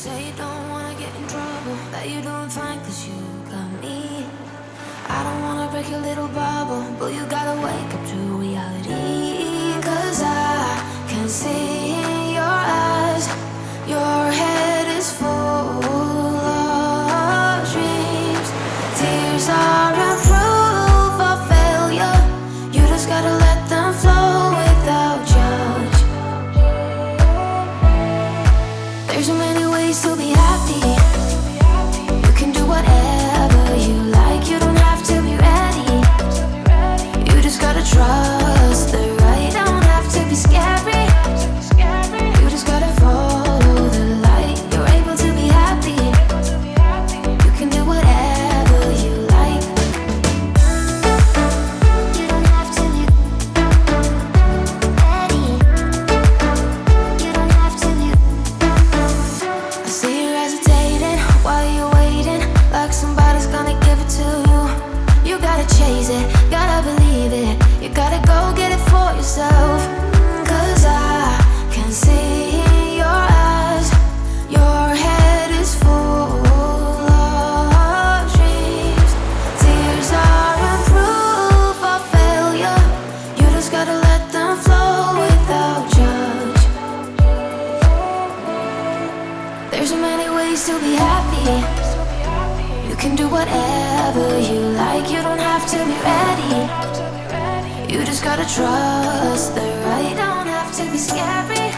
say you don't wanna get in trouble, that you're doing fine cause you got me. I don't wanna break your little bubble, but you gotta wake up to reality. Cause I can see in your eyes, your head is full of dreams. Tears are a proof of failure, you just gotta let them flow without judge. There's so many ways to be happy, you can do whatever you like, you don't have to be ready, you just gotta trust the right, don't have to be scary, you just gotta follow the light, you're able to be happy, you can do whatever you like. You don't have to be ready, you don't have to be. I see you hesitating while you're waiting, like somebody's gonna give it to you. You gotta chase it, gotta believe it, you gotta go get it for yourself. Cause I can see in your eyes, your head is full of dreams. Tears are a proof of failure, you just gotta let them flow without judge. There's so many ways to be happy, you can do whatever you like, you don't have to be ready, you just gotta trust the right, don't have to be scary.